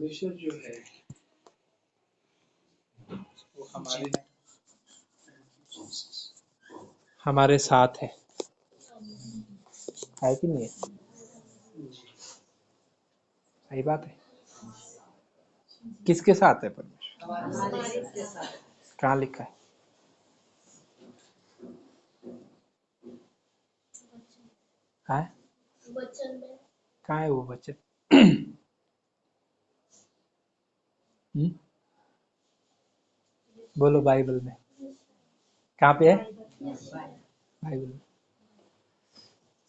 परमेश्वर जो है वो हमारे साथ है कि नहीं है? सही बात है। किसके साथ है परमेश्वर? कहाँ लिखा है? वचन में कहाँ है वो वचन? बोलो बाइबल में कहाँ पे है? बाइबल में।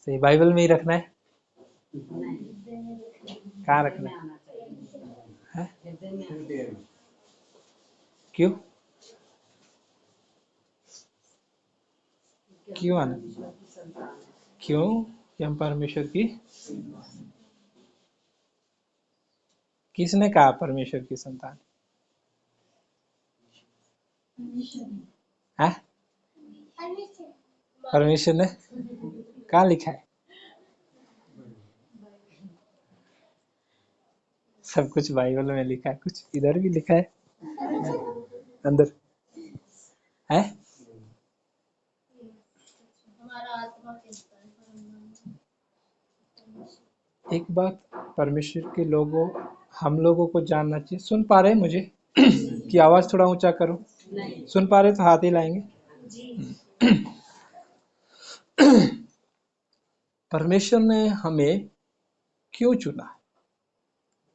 सही, बाइबल में ही रखना है। कहाँ रखना है? क्यों क्यों आना? क्यों कि हम परमेश्वर की, किसने कहा परमेश्वर की संतान है? परमेश्वर ने कहाँ लिखा है? सब कुछ बाइबल में लिखा है, कुछ इधर भी लिखा है अंदर है। एक बात परमेश्वर के लोगों, हम लोगों को जानना चाहिए। सुन पा रहे हैं मुझे कि आवाज थोड़ा ऊंचा करो? सुन पा रहे तो हाथ ही लाएंगे। परमेश्वर ने हमें क्यों चुना?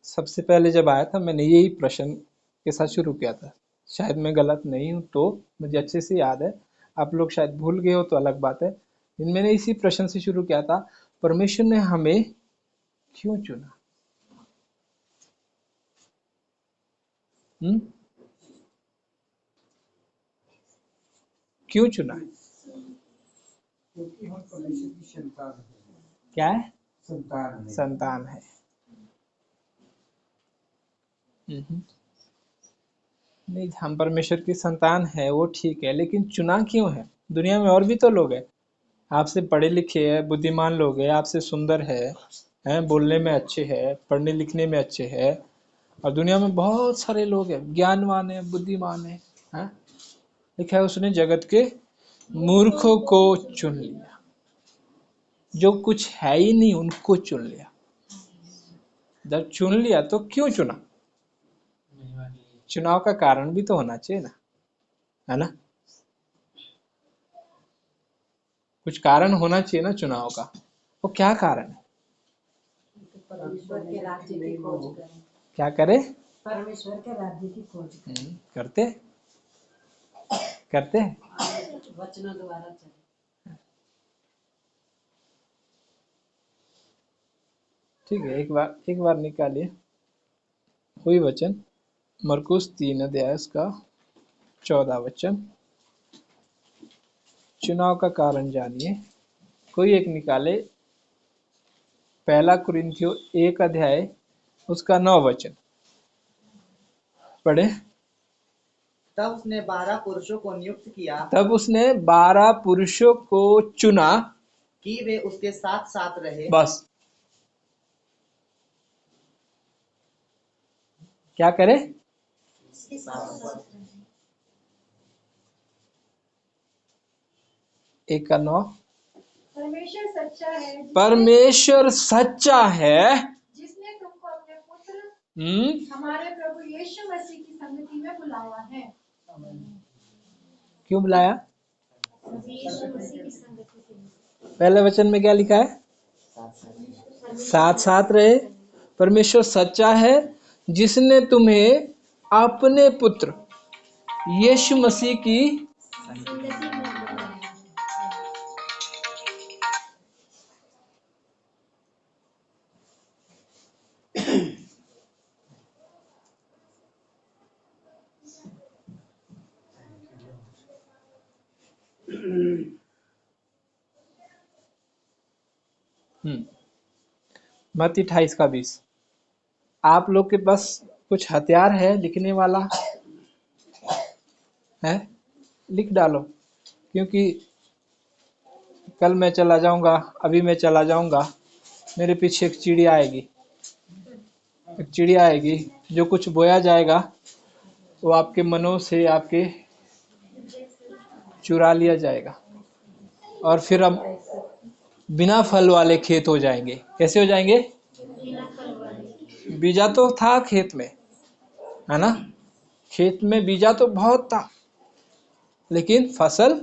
सबसे पहले जब आया था मैंने यही प्रश्न के साथ शुरू किया था। शायद मैं गलत नहीं हूं, तो मुझे अच्छे से याद है। आप लोग शायद भूल गए हो तो अलग बात है। मैंने इसी प्रश्न से शुरू किया था, परमेश्वर ने हमें क्यों चुना? क्यों चुना? क्योंकि हम परमेश्वर की संतान हैं। क्या है? संतान है। संतान है। नहीं, हम परमेश्वर की संतान है वो ठीक है, लेकिन चुना क्यों है? दुनिया में और भी तो लोग हैं, आपसे पढ़े लिखे हैं, बुद्धिमान लोग हैं, आपसे सुंदर हैं, बोलने में अच्छे हैं, पढ़ने लिखने में अच्छे हैं, और दुनिया में बहुत सारे लोग हैं, ज्ञानवान है, बुद्धिमान है, लिखा है उसने जगत के मूर्खों को चुन लिया, जो कुछ है ही नहीं उनको चुन लिया। जब चुन लिया तो क्यों चुना? चुनाव का कारण भी तो होना चाहिए ना, है ना? कुछ कारण होना चाहिए ना चुनाव का। वो क्या कारण है? परमेश्वर के राज्य की खोज करें। क्या करे? परमेश्वर के राज्य की खोज करें। करते वचनों द्वारा चले। ठीक है, एक बार निकालिए कोई वचन, मरकुस 3 अध्याय उसका 14 वचन। चुनाव का कारण जानिए। कोई एक निकाले, पहला कुरिन्थियों 1 अध्याय उसका 9 वचन पढ़े। तब उसने 12 पुरुषों को नियुक्त किया। तब उसने 12 पुरुषों को चुना कि वे उसके साथ साथ रहे। बस क्या करे? एक का 9। परमेश्वर सच्चा है। परमेश्वर सच्चा है, जिसने तुमको अपने पुत्र हमारे प्रभु यीशु मसीह की संगति में बुलाया है। क्यों बुलाया? यीशु मसीह की संगति के लिए। पहले वचन में क्या लिखा है? साथ साथ रहे। परमेश्वर सच्चा है जिसने तुम्हें अपने पुत्र यीशु मसीह की मत्ती 28:20। आप लोग के पास कुछ हथियार है लिखने वाला है? लिख डालो, क्योंकि कल मैं चला जाऊंगा, अभी मैं चला जाऊंगा, मेरे पीछे एक चिड़िया आएगी, एक चिड़िया आएगी, जो कुछ बोया जाएगा वो आपके मनों से आपके चुरा लिया जाएगा, और फिर अब बिना फल वाले खेत हो जाएंगे। कैसे हो जाएंगे? बीजा तो था खेत में, है ना? खेत में बीजा तो बहुत था, लेकिन फसल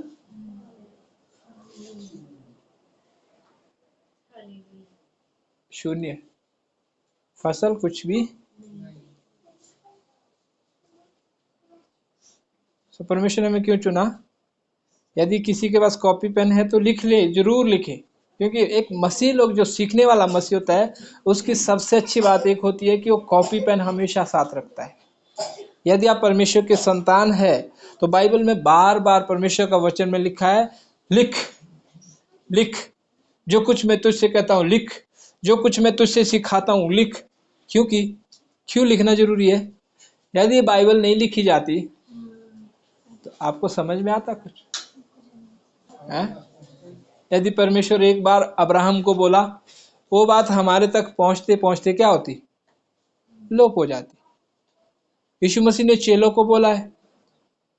शून्य, फसल कुछ भी। तो परमेश्वर ने हमें क्यों चुना? यदि किसी के पास कॉपी पेन है तो लिख ले, जरूर लिखे, क्योंकि एक मसीह लोग जो सीखने वाला मसीह होता है, उसकी सबसे अच्छी बात एक होती है कि वो कॉपी पेन हमेशा साथ रखता है। यदि आप परमेश्वर के संतान है तो बाइबल में बार बार परमेश्वर का वचन में लिखा है, लिख लिख, जो कुछ मैं तुझसे कहता हूं लिख, जो कुछ मैं तुझसे सिखाता हूं लिख। क्यों लिखना जरूरी है? यदि बाइबल नहीं लिखी जाती तो आपको समझ में आता कुछ है? यदि परमेश्वर एक बार अब्राहम को बोला, वो बात हमारे तक पहुंचते पहुंचते क्या होती? लोप हो जाती। यीशु मसीह ने चेलों को बोला है,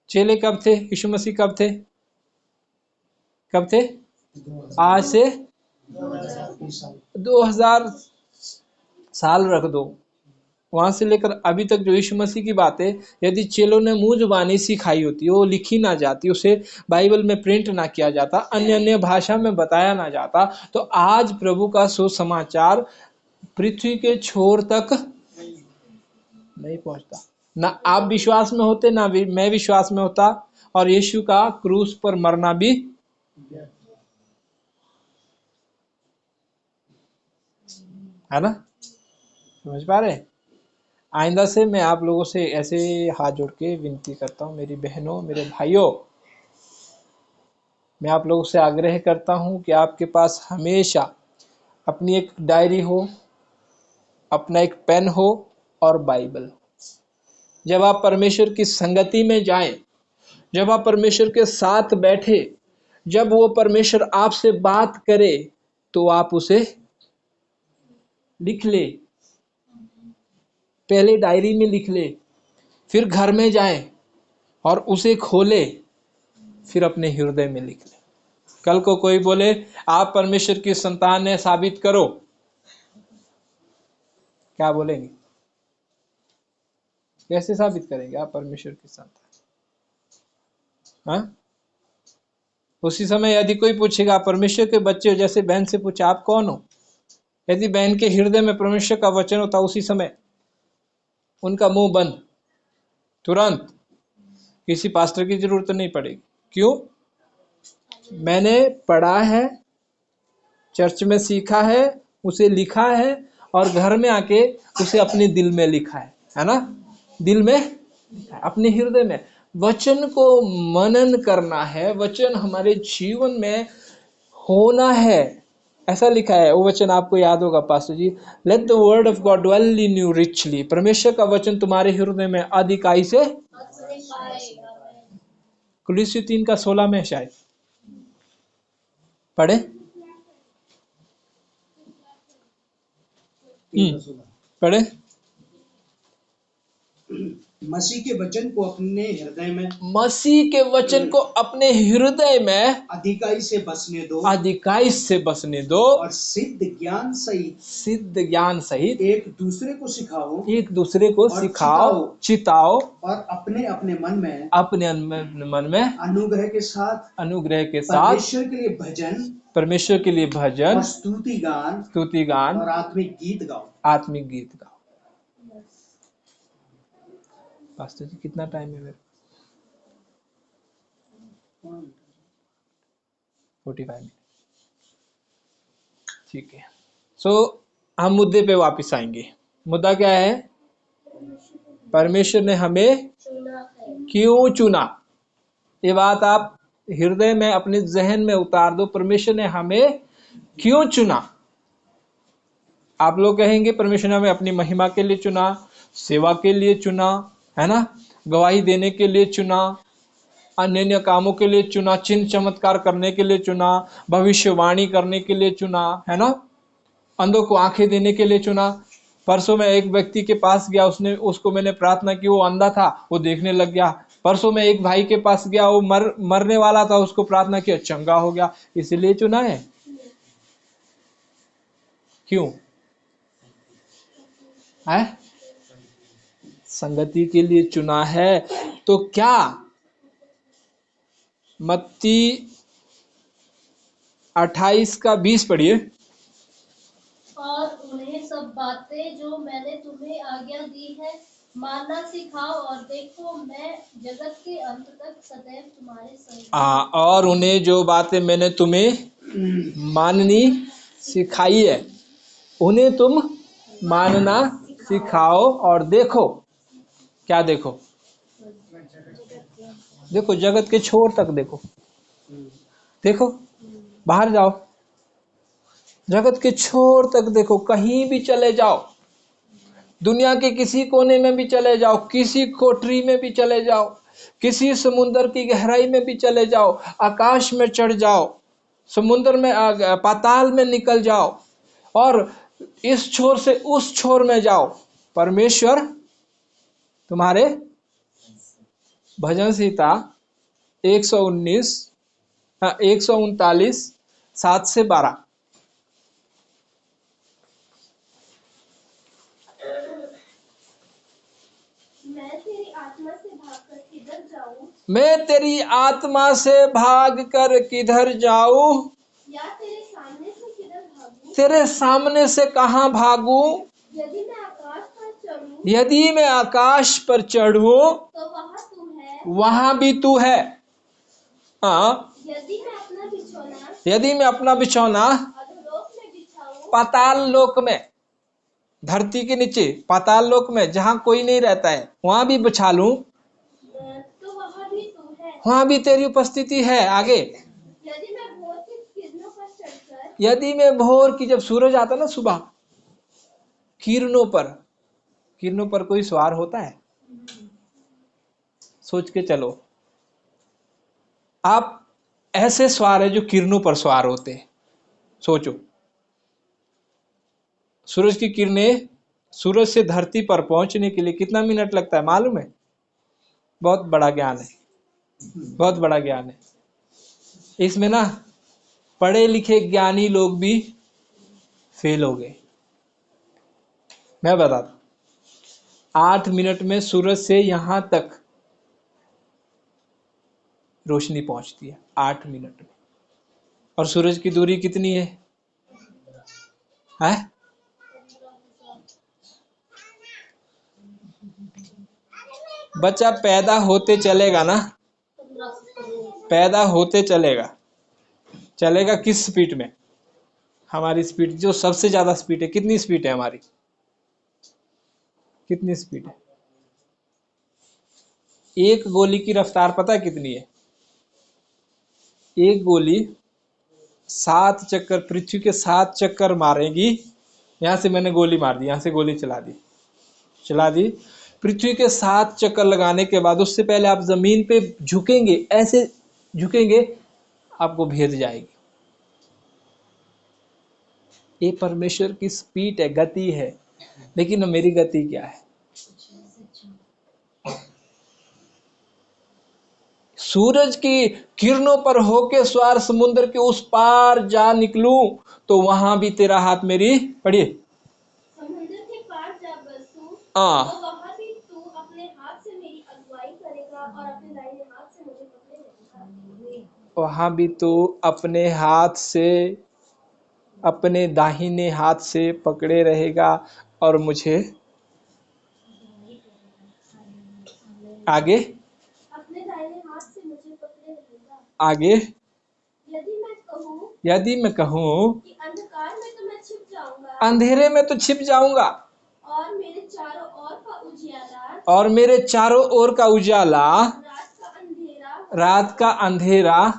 चेले कब थे? यीशु मसीह कब थे? आज से 2000 साल रख दो, वहां से लेकर अभी तक जो यीशु मसीह की बातें यदि चेलों ने मुंह जुबानी सिखाई होती, वो लिखी ना जाती, उसे बाइबल में प्रिंट ना किया जाता, अन्य अन्य भाषा में बताया ना जाता, तो आज प्रभु का सुसमाचार पृथ्वी के छोर तक नहीं पहुंचता। ना आप विश्वास में होते, ना मैं विश्वास में होता, और यीशु का क्रूस पर मरना भी है ना। समझ पा रहे? आइंदा से मैं आप लोगों से ऐसे हाथ जोड़ के विनती करता हूं, मेरी बहनों, मेरे भाइयों, मैं आप लोगों से आग्रह करता हूं कि आपके पास हमेशा अपनी एक डायरी हो, अपना एक पेन हो और बाइबल। जब आप परमेश्वर की संगति में जाएं, जब आप परमेश्वर के साथ बैठे, जब वो परमेश्वर आपसे बात करे, तो आप उसे लिख ले, पहले डायरी में लिख ले, फिर घर में जाए और उसे खोले, फिर अपने हृदय में लिख ले। कल को कोई बोले आप परमेश्वर की संतान है, साबित करो, क्या बोलेंगे? कैसे साबित करेंगे आप परमेश्वर की संतान? हाँ? उसी समय यदि कोई पूछेगा परमेश्वर के बच्चे हो, जैसे बहन से पूछा आप कौन हो, यदि बहन के हृदय में परमेश्वर का वचन होता, उसी समय उनका मुंह बंद, तुरंत। किसी पास्टर की जरूरत नहीं पड़ेगी। क्यों? मैंने पढ़ा है, चर्च में सीखा है, उसे लिखा है, और घर में आके उसे अपने दिल में लिखा है ना? दिल में, अपने हृदय में। वचन को मनन करना है, वचन हमारे जीवन में होना है, ऐसा लिखा है। वो वचन आपको याद होगा pastor ji, let the word of God dwell in you richly. परमेश्वर का वचन तुम्हारे हृदय में अधिकाई से, कुलुस्सी 3:16 में शायद पढ़े, पढ़े। मसीह के वचन को अपने हृदय में, मसीह के वचन को अपने हृदय में अधिकाई से बसने दो, अधिकाई से बसने दो, और सिद्ध ज्ञान सहित एक दूसरे को सिखाओ, एक दूसरे को सिखाओ, चिताओ, और अपने अपने मन में अनुग्रह के साथ परमेश्वर के लिए भजन और स्तुति गान और आत्मिक गीत गाओ। पास्टर जी कितना टाइम है मेरे? 45 मिनट, ठीक है। हम मुद्दे पे वापस आएंगे। मुद्दा क्या है? परमेश्वर ने हमें क्यों चुना? ये बात आप हृदय में, अपने जहन में उतार दो। परमेश्वर ने हमें क्यों चुना? आप लोग कहेंगे परमेश्वर ने हमें अपनी महिमा के लिए चुना, सेवा के लिए चुना, है ना, गवाही देने के लिए चुना, अन्य अन्य कामों के लिए चुना, चिन्ह चमत्कार करने के लिए चुना, भविष्यवाणी करने के लिए चुना, है ना, अंधों को आंखें देने के लिए चुना। परसों मैं एक व्यक्ति के पास गया, उसको मैंने प्रार्थना की, वो अंधा था, वो देखने लग गया। परसों मैं एक भाई के पास गया, वो मरने वाला था, उसको प्रार्थना किया, चंगा हो गया। इसलिए चुना है? क्यों है? संगति के लिए चुना है। तो क्या मत्ती 28:20 पढ़िए। और उन्हें सब बातें जो मैंने तुम्हें आज्ञा दी है मानना सिखाओ, और देखो मैं जगत के अंत तक सदैव तुम्हारे संग हूँ। और उन्हें जो बातें मैंने तुम्हें माननी सिखाई है, उन्हें तुम मानना सिखाओ। और देखो, क्या देखो? देखो, जगत के छोर तक देखो। देखो, बाहर जाओ, जगत के छोर तक देखो, कहीं भी चले जाओ, दुनिया के किसी कोने में भी चले जाओ, किसी कोठरी में भी चले जाओ, किसी समुद्र की गहराई में भी चले जाओ, आकाश में चढ़ जाओ, समुद्र में पाताल में निकल जाओ, और इस छोर से उस छोर में जाओ, परमेश्वर तुम्हारे। भजन संहिता 139 7 से 12। मैं तेरी आत्मा से भागकर किधर जाऊं, मैं तेरी आत्मा से भाग कर किधर जाऊं, या तेरे सामने से किधर भागूं। तेरे सामने से कहाँ भागूं। यदि मैं आकाश पर चढ़ूं, यदि मैं आकाश पर चढ़ूं, तो वहाँ तू है, वहां भी तू है। हाँ, यदि मैं अपना बिछौना यदि मैं अपना बिछौना अधोलोक में बिछाऊं, पाताल लोक में, धरती के नीचे पाताल लोक में जहां कोई नहीं रहता है, वहां भी बिछा लूं, तो वहाँ भी तू है। वहां भी तेरी उपस्थिति है। आगे, यदि मैं भोर की किरणों पर चढ़कर, यदि मैं भोर की, जब सूरज आता ना सुबह, किरणों पर कोई सवार होता है? सोच के चलो, आप ऐसे सवार है जो किरणों पर सवार होते हैं। सोचो, सूरज की किरणें सूरज से धरती पर पहुंचने के लिए कितना मिनट लगता है मालूम है? बहुत बड़ा ज्ञान है, बहुत बड़ा ज्ञान है। इसमें ना पढ़े लिखे ज्ञानी लोग भी फेल हो गए। मैं बताता, 8 मिनट में सूरज से यहां तक रोशनी पहुंचती है, 8 मिनट में। और सूरज की दूरी कितनी है? हैं? बच्चा पैदा होते चलेगा ना, पैदा होते चलेगा किस स्पीड में? हमारी स्पीड जो सबसे ज्यादा स्पीड है, कितनी स्पीड है हमारी? कितनी स्पीड है? एक गोली की रफ्तार पता है कितनी है? एक गोली 7 चक्कर, पृथ्वी के 7 चक्कर मारेगी। यहां से मैंने गोली मार दी, यहां से गोली चला दी, पृथ्वी के 7 चक्कर लगाने के बाद, उससे पहले आप जमीन पे झुकेंगे, ऐसे झुकेंगे, आपको भेद जाएगी। ये परमेश्वर की स्पीड है, गति है। लेकिन मेरी गति क्या है? सूरज की किरणों पर होके सवार समुद्र के उस पार जा निकलूं, तो वहां भी तेरा हाथ मेरी, पढ़िए, समुद्र के पार जा बसूं, हाँ, तो वहाँ भी तू अपने हाथ से मेरी अगुवाई करेगा और अपने दाहिने हाथ से मुझे पकड़े रहेगा। वहां भी तू अपने हाथ से, अपने दाहिने हाथ से पकड़े रहेगा और मुझे आगे, अपने दाहिने हाथ से मुझे पकड़े रहेगा। आगे, यदि मैं कहूँ कि अंधकार में तो मैं छिप जाऊंगा, अंधेरे में तो छिप जाऊंगा, और मेरे चारों ओर का उजियाला, और मेरे चारों ओर का उजाला, रात का अंधेरा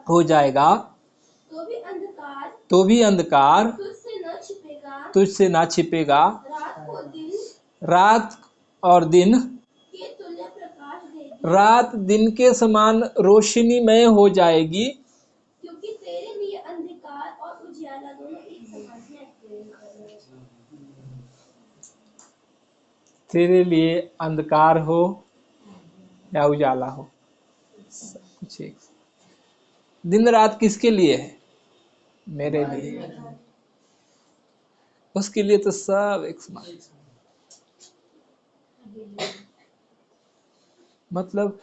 हो जाएगा, तो भी अंधकार तुझसे ना छिपेगा। रात और दिन, रात दिन के समान रोशनीमय हो जाएगी, क्योंकि तेरे लिए अंधकार और उजियाला दोनों एक समान हैं। तेरे लिए अंधकार हो या उजाला हो, सब कुछ एक। दिन रात किसके लिए है? मेरे लिए। उसके लिए तो सब एक समान। मतलब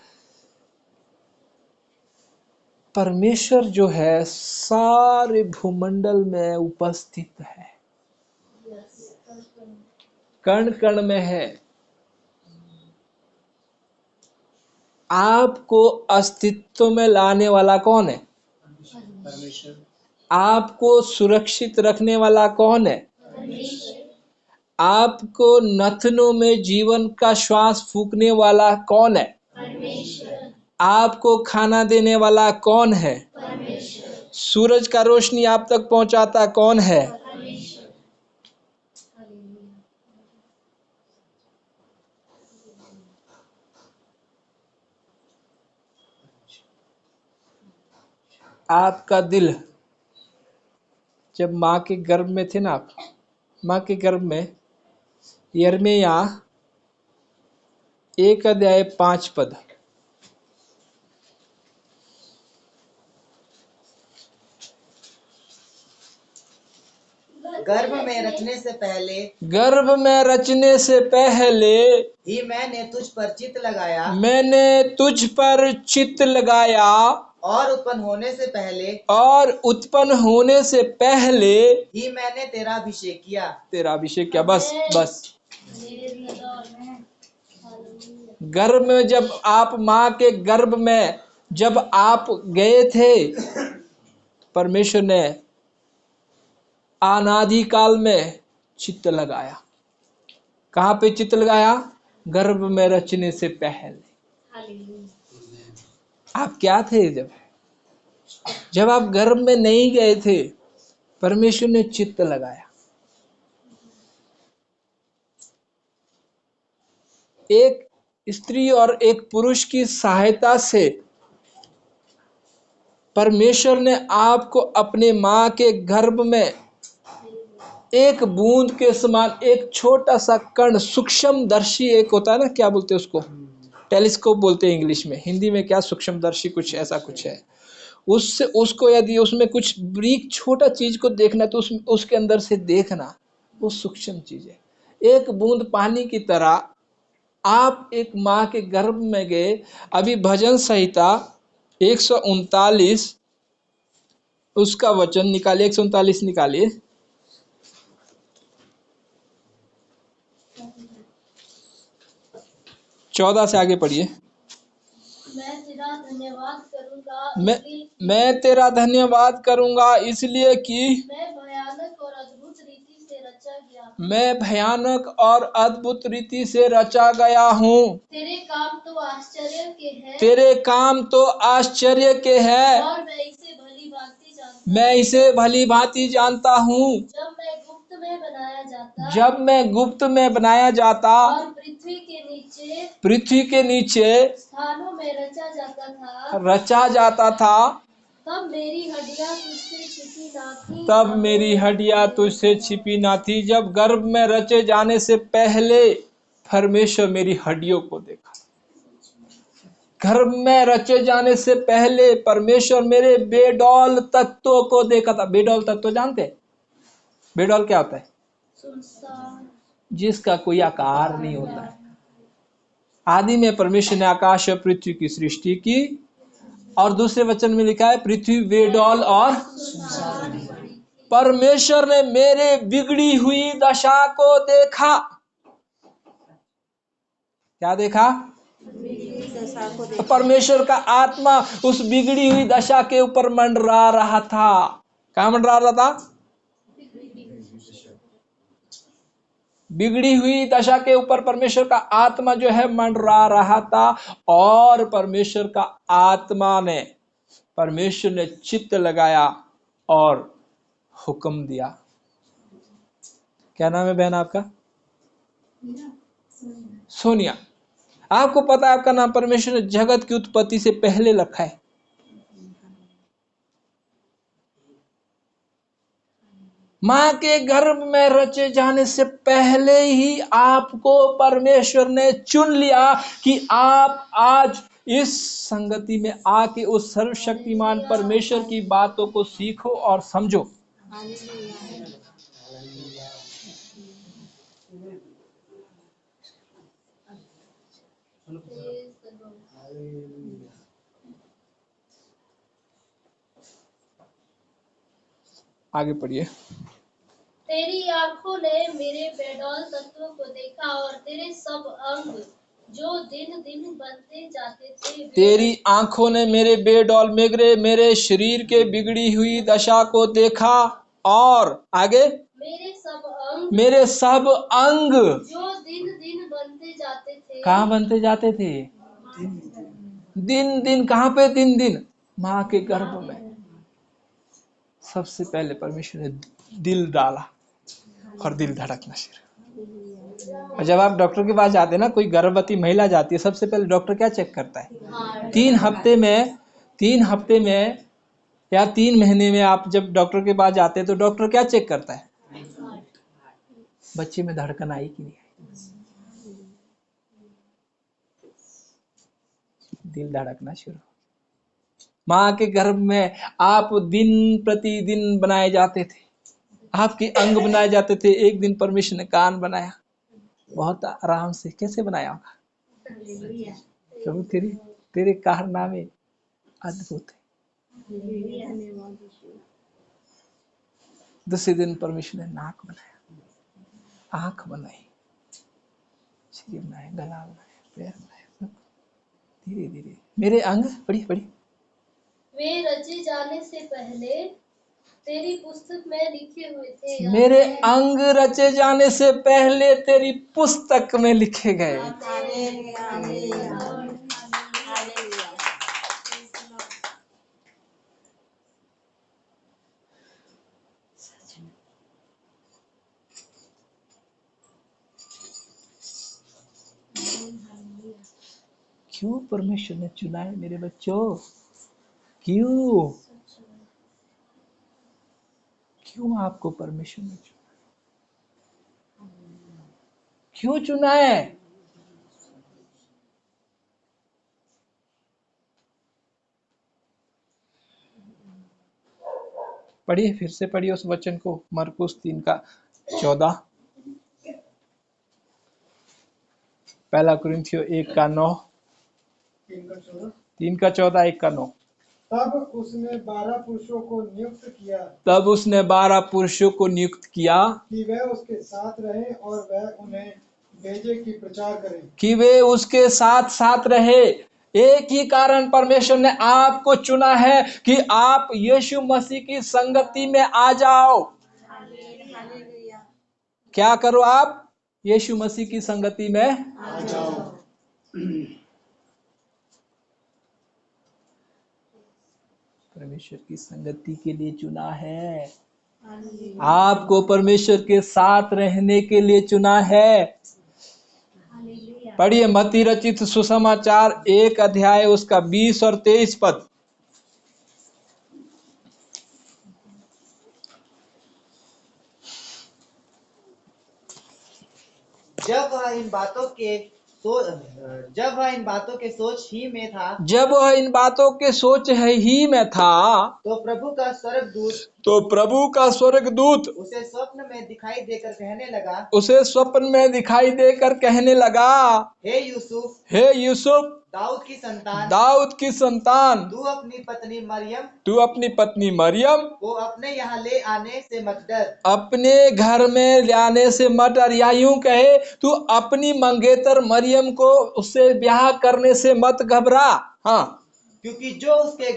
परमेश्वर जो है सारे भूमंडल में उपस्थित है, कण कण में है। आपको अस्तित्व में लाने वाला कौन है? परमेश्वर। आपको सुरक्षित रखने वाला कौन है? आपको नथनों में जीवन का श्वास फूंकने वाला कौन है? आपको खाना देने वाला कौन है? सूरज का रोशनी आप तक पहुंचाता कौन है? आपका दिल, जब माँ के गर्भ में थे ना आप, माँ के गर्भ में, यिर्मयाह 1:5 गर्भ में रचने से पहले गर्भ में रचने से पहले ही मैंने तुझ पर चित्त लगाया, मैंने तुझ पर चित्त लगाया, और उत्पन्न होने से पहले ही मैंने तेरा अभिषेक किया। तेरा अभिषेक किया। बस बस। गर्भ में, जब आप माँ के गर्भ में जब आप गए थे, परमेश्वर ने अनादि काल में चित्त लगाया। कहाँ पे चित्त लगाया? गर्भ में रचने से पहले। आप क्या थे? जब आप गर्भ में नहीं गए थे, परमेश्वर ने चित्त लगाया। एक स्त्री और एक पुरुष की सहायता से परमेश्वर ने आपको अपने माँ के गर्भ में एक बूंद के समान, एक छोटा सा कण, सूक्ष्मदर्शी एक होता है ना, क्या बोलते हैं उसको? टेलीस्कोप बोलते हैं इंग्लिश में, हिंदी में क्या, सूक्ष्मदर्शी कुछ ऐसा कुछ है। उससे उसको यदि उसमें कुछ बारीक छोटा चीज को देखना तो उसके अंदर से देखना, वो सूक्ष्म चीज है। एक बूंद पानी की तरह आप एक माँ के गर्भ में गए। अभी भजन संहिता 139 उसका वचन निकालिए, 139 निकालिए। चौदह से आगे पढ़िए। मैं तेरा धन्यवाद करूंगा, मैं तेरा धन्यवाद करूंगा इसलिए कि मैं भयानक और अद्भुत रीति से रचा गया। मैं भयानक और अद्भुत रीति से रचा गया हूँ। तेरे काम तो आश्चर्य के हैं, तेरे काम तो आश्चर्य के हैं, और मैं इसे भली भांति जानता मैं इसे भली भांति जानता हूँ। जब मैं गुप्त में बनाया जाता, जब मैं गुप्त में बनाया जाता और पृथ्वी के नीचे स्थानों में रचा जाता था, तब मेरी हड्डियां तुझसे छिपी ना थी। तब मेरी हड्डियां तुझसे छिपी ना थी। जब गर्भ में रचे जाने से पहले परमेश्वर मेरी हड्डियों को देखा। गर्भ में रचे जाने से पहले परमेश्वर मेरे बेडौल तत्वों को देखा था। बेडौल तत्व जानते हैं? बेडौल क्या होता है? जिसका कोई आकार नहीं होता है। आदि में परमेश्वर ने आकाश और पृथ्वी की सृष्टि की, और दूसरे वचन में लिखा है पृथ्वी बेडौल और परमेश्वर ने मेरे बिगड़ी हुई दशा को देखा। क्या देखा? परमेश्वर का आत्मा उस बिगड़ी हुई दशा के ऊपर मंडरा रहा था। क्या मंडरा रहा था? बिगड़ी हुई दशा के ऊपर परमेश्वर का आत्मा जो है मंडरा रहा था, और परमेश्वर का आत्मा ने, परमेश्वर ने चित्त लगाया और हुक्म दिया। क्या नाम है बहन आपका? सोनिया। आपको पता है आपका नाम परमेश्वर ने जगत की उत्पत्ति से पहले रखा है। माँ के गर्भ में रचे जाने से पहले ही आपको परमेश्वर ने चुन लिया कि आप आज इस संगति में आके उस सर्वशक्तिमान परमेश्वर की बातों को सीखो और समझो। आगे पढ़िए। तेरी आंखों ने मेरे बेडौल तत्वों को देखा और तेरे सब अंग जो दिन दिन बनते जाते थे। तेरी आंखों ने मेरे बेडौल मेरे शरीर के बिगड़ी हुई दशा को देखा और आगे मेरे सब अंग जो दिन दिन बनते जाते थे। कहाँ बनते जाते थे? दिन दिन। कहाँ पे दिन दिन? माँ के गर्भ में। सबसे पहले परमेश्वर ने दिल डाला और दिल धड़कना शुरू। और जब आप डॉक्टर के पास जाते हैं ना, कोई गर्भवती महिला जाती है, सबसे पहले डॉक्टर क्या चेक करता है? 3 हफ्ते में या 3 महीने में आप जब डॉक्टर के पास जाते हैं तो डॉक्टर क्या चेक करता है? बच्चे में धड़कन आई कि नहीं आई, दिल धड़कना शुरू। माँ के गर्भ में आप दिन प्रतिदिन बनाए जाते थे, आपके अंग बनाए जाते थे। एक दिन परमेश्वर ने कान बनाया, बहुत आराम से। कैसे बनाया होगा? प्रभु तेरे कारनामे अद्भुत है। दूसरे दिन परमेश्वर ने नाक बनाया, आंख बनाई, शरीर बनाया, गला बनाया, पैर बनाया, सब धीरे धीरे। मेरे अंग पढ़ी वे रचे जाने से पहले तेरी पुस्तक में लिखे हुए थे। मेरे अंग रचे जाने से पहले तेरी पुस्तक में लिखे गए। क्यों परमेश्वर ने चुना है मेरे बच्चों? क्यों आपको परमेश्वर ने चुना? क्यों चुना है? पढ़िए, फिर से पढ़िए उस वचन को, मरकुस 3:14, 1 कुरिन्थियों 1:9, 3:14, 1:9। तब उसने 12 पुरुषों को नियुक्त किया कि वे उसके साथ रहें और वह उन्हें भेजे कि प्रचार करें। कि वे उसके साथ रहे। एक ही कारण परमेश्वर ने आपको चुना है कि आप यीशु मसीह की संगति में आ जाओ। क्या करो आप? यीशु मसीह की संगति में आ जाओ। परमेश्वर की संगति के लिए चुना है। आपको परमेश्वर के साथ रहने के लिए चुना है। पढ़िए मत्ती रचित सुसमाचार 1 अध्याय उसका 20 और 23 पद। जब वह इन बातों के सोच ही में था, तो प्रभु का स्वर्गदूत उसे स्वप्न में दिखाई देकर कहने लगा, हे यूसुफ, दाऊद की संतान, तू अपनी पत्नी मरियम को अपने यहाँ ले आने से मत डर। अपने घर में ले आने से मत डर, या यूं कहे तू अपनी मंगेतर मरियम को उससे ब्याह करने से मत घबरा। हाँ, क्योंकि जो उसके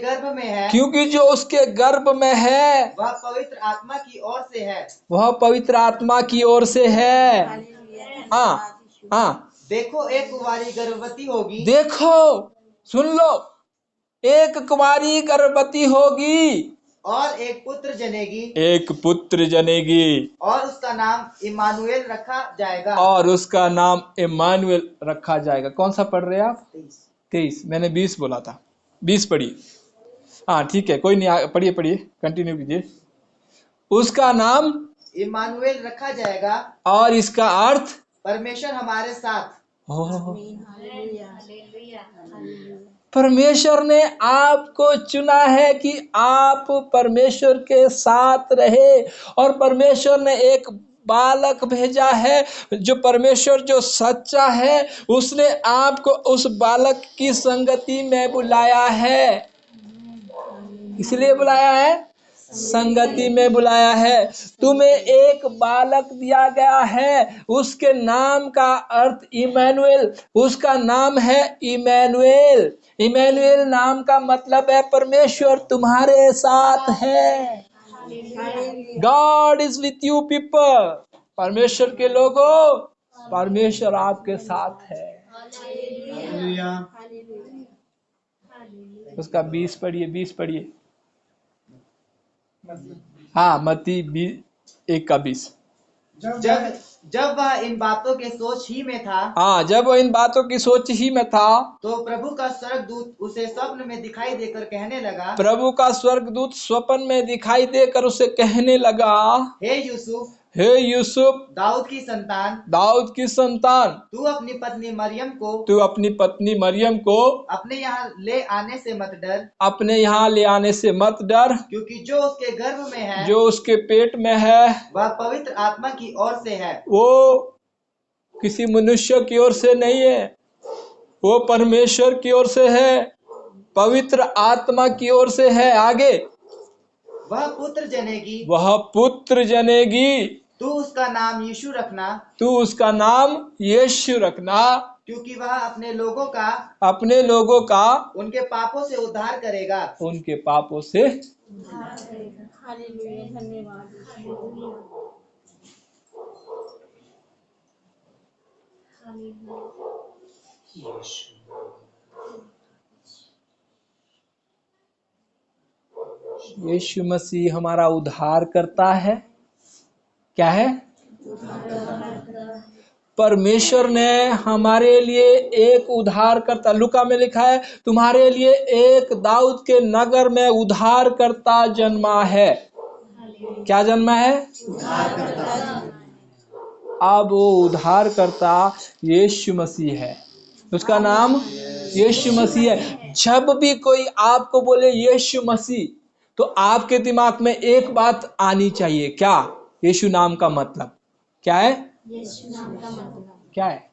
गर्भ में है वह पवित्र आत्मा की ओर से है। हाँ, देखो एक कुंवारी गर्भवती होगी। देखो, सुन लो, एक कुंवारी गर्भवती होगी और एक पुत्र जनेगी और उसका नाम इम्मानुएल रखा जाएगा। कौन सा पढ़ रहे हैं आप? 23। मैंने 20 बोला था, 20 पढ़िए। हाँ ठीक है, कोई नहीं, पढ़िए कंटिन्यू कीजिए। उसका नाम इमानुएल रखा जाएगा, और इसका अर्थ परमेश्वर हमारे साथ। परमेश्वर ने आपको चुना है कि आप परमेश्वर के साथ रहे, और परमेश्वर ने एक बालक भेजा है जो परमेश्वर जो सच्चा है, उसने आपको उस बालक की संगति में बुलाया है। इसलिए बुलाया है, संगति में बुलाया है। तुम्हें एक बालक दिया गया है, उसके नाम का अर्थ इमैनुएल, उसका नाम है इमैनुएल। इमैनुएल नाम का मतलब है परमेश्वर तुम्हारे साथ है। God is with you people. परमेश्वर के लोगों, परमेश्वर आपके साथ है। उसका 20 पढ़िए, 20 पढ़िए। हाँ, मत्ती 1 का 20। जब वह इन बातों के सोच ही में था, हाँ, जब वह इन बातों की सोच ही में था, तो प्रभु का स्वर्गदूत उसे स्वप्न में दिखाई देकर कहने लगा, प्रभु का स्वर्गदूत स्वप्न में दिखाई देकर उसे कहने लगा, हे यूसुफ, हे यूसुफ, दाऊद की संतान, दाऊद की संतान, तू अपनी पत्नी मरियम को, तू अपनी पत्नी मरियम को अपने यहाँ ले आने से मत डर, अपने यहाँ ले आने से मत डर, क्योंकि जो उसके गर्भ में है, जो उसके पेट में है, वह पवित्र आत्मा की ओर से है। वो किसी मनुष्य की ओर से नहीं है, वो परमेश्वर की ओर से है, पवित्र आत्मा की ओर से है। आगे, वह पुत्र जनेगी, वह पुत्र जनेगी, तू उसका नाम यीशु रखना, तू उसका नाम यीशु रखना, क्योंकि वह अपने लोगों का उनके पापों से उद्धार करेगा। उनके पापों से। यीशु मसीह हमारा उद्धार करता है। क्या है? परमेश्वर ने हमारे लिए एक उद्धार करता, लूका में लिखा है, तुम्हारे लिए एक दाऊद के नगर में उद्धार करता जन्मा है। क्या जन्मा है? अब वो उद्धार करता यीशु मसीह है, उसका नाम यीशु मसीह है। जब भी कोई आपको बोले यीशु मसीह, तो आपके दिमाग में एक बात आनी चाहिए, क्या? यीशु नाम का मतलब क्या है? यीशु नाम का मतलब क्या है?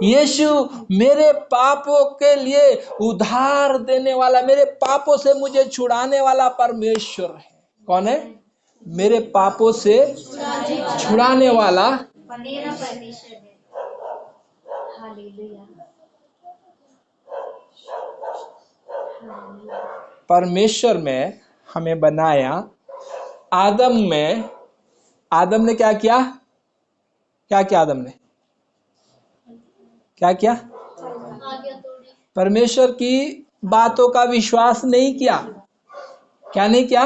यीशु मेरे पापों के लिए उद्धार देने वाला, मेरे पापों से मुझे छुड़ाने वाला परमेश्वर है। कौन है? मेरे पापों से छुड़ाने वाला मेरा परमेश्वर है। हालेलुया। परमेश्वर में हमें बनाया। आदम ने क्या किया? क्या किया आदम ने? क्या किया? परमेश्वर की बातों का विश्वास नहीं किया। क्या नहीं किया?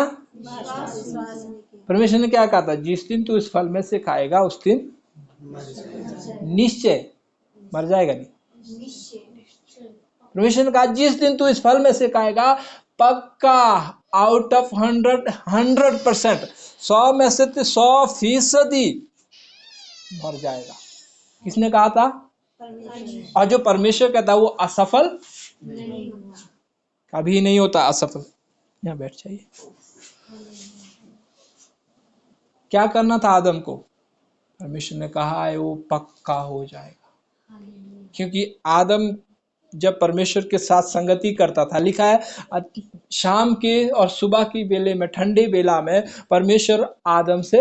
परमेश्वर ने क्या कहा था? जिस दिन तू इस फल में से खाएगा उस दिन निश्चय मर जाएगा। नहीं, परमेश्वर ने कहा जिस दिन तू इस फल में से खाएगा, पक्का आउट ऑफ 100% 100 में से 100% मर जाएगा। किसने कहा था? और जो परमेश्वर कहता है वो असफल कभी नहीं होता। असफल। यहाँ बैठ जाइए। क्या करना था आदम को? परमेश्वर ने कहा है वो पक्का हो जाएगा, क्योंकि आदम जब परमेश्वर के साथ संगति करता था, लिखा है शाम के और सुबह की बेले में, ठंडे बेला में परमेश्वर आदम से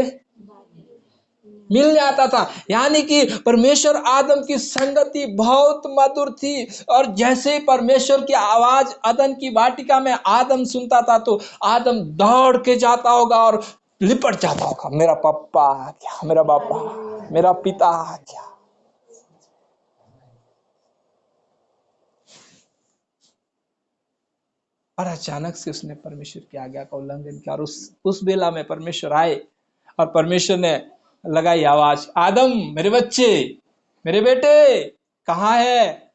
मिल जाता था। यानी कि परमेश्वर आदम की संगति बहुत मधुर थी। और जैसे ही परमेश्वर की आवाज अदन की वाटिका में आदम सुनता था, तो आदम दौड़ के जाता होगा और लिपट जाता होगा, मेरा पापा आ गया, मेरा बाबा, मेरा पिता आ गया। और अचानक से उसने परमेश्वर की आज्ञा का उल्लंघन किया। और उस बेला में परमेश्वर आए और परमेश्वर ने लगाई आवाज, आदम, मेरे बच्चे, मेरे बेटे कहाँ है?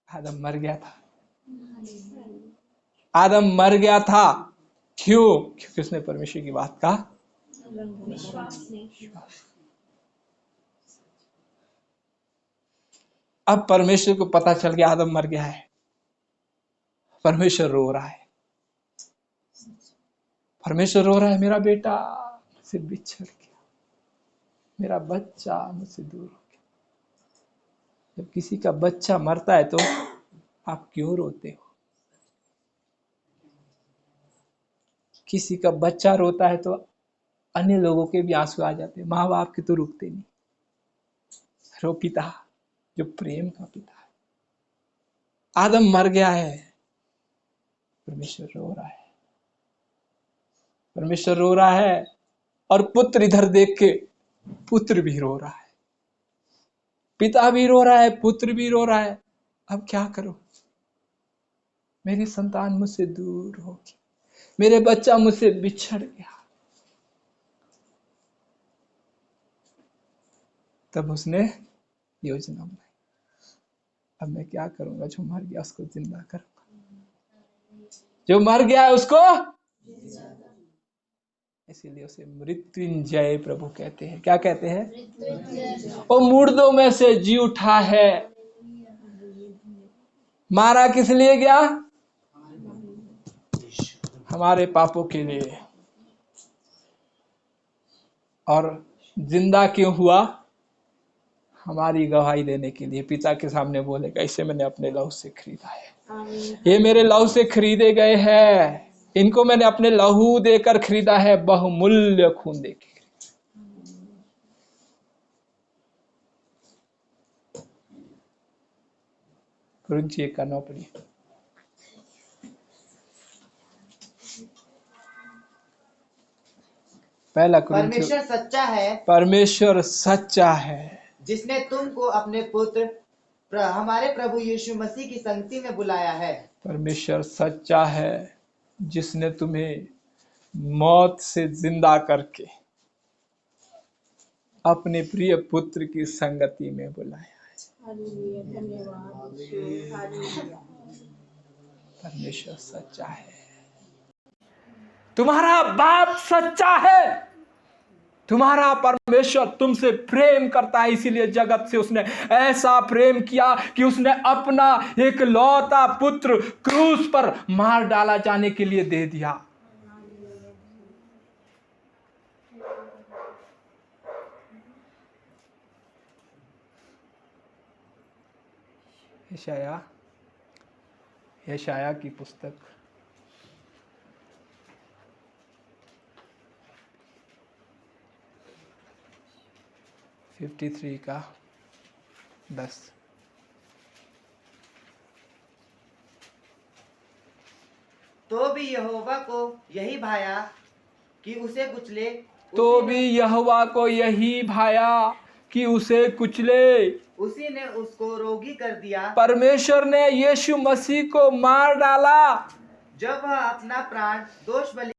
आदम मर गया था। आदम मर गया था। क्यों? क्योंकि उसने परमेश्वर की बात का विश्वास नहीं। अब परमेश्वर को पता चल गया आदम मर गया है। परमेश्वर रो रहा है, परमेश्वर रो रहा है, मेरा बेटा मुझसे बिछड़ गया, मेरा बच्चा मुझसे दूर हो गया। जब किसी का बच्चा मरता है तो आप क्यों रोते हो? किसी का बच्चा रोता है तो अन्य लोगों के भी आंसू आ जाते हैं, माँ बाप के तो रुकते नहीं। रो पिता जो प्रेम का पिता है। आदम मर गया है, परमेश्वर रो रहा है, परमेश्वर रो रहा है। और पुत्र इधर देख के पुत्र भी रो रहा है, पिता भी रो रहा है, पुत्र भी रो रहा है। अब क्या करूं? मेरी संतान मुझसे दूर होगी, मेरे बच्चा मुझसे बिछड़ गया। तब उसने योजना बनाई, अब मैं क्या करूंगा? जो मर गया उसको जिंदा करूंगा, जो मर गया है उसको। इसीलिए उसे मृत्युंजय प्रभु कहते हैं। क्या कहते हैं? वो मुर्दों में से जी उठा है। मारा किस लिए गया? हमारे पापों के लिए। और जिंदा क्यों हुआ? हमारी गवाही देने के लिए। पिता के सामने बोलेगा, इसे मैंने अपने लहू से खरीदा है, ये मेरे लहू से खरीदे गए हैं, इनको मैंने अपने लहू देकर खरीदा है, बहुमूल्य खून देके। कुरिन्थियों 1:9 पढ़िए। पहला कुरिन्थियों। परमेश्वर सच्चा है, परमेश्वर सच्चा है, जिसने तुमको अपने पुत्र हमारे प्रभु यीशु मसीह की संगति में बुलाया है। परमेश्वर सच्चा है, जिसने तुम्हें मौत से जिंदा करके अपने प्रिय पुत्र की संगति में बुलाया है। परमेश्वर सच्चा है, तुम्हारा बाप सच्चा है, तुम्हारा परमेश्वर तुमसे प्रेम करता है। इसीलिए जगत से उसने ऐसा प्रेम किया कि उसने अपना एक लौता पुत्र क्रूस पर मार डाला जाने के लिए दे दिया। यशाया की पुस्तक 53 का 10। तो भी यहोवा को यही भाया कि उसे कुचले, तो भी यहोवा को यही भाया कि उसे कुचले, उसी ने उसको रोगी कर दिया। परमेश्वर ने यीशु मसीह को मार डाला जब वह अपना प्राण दोष बलि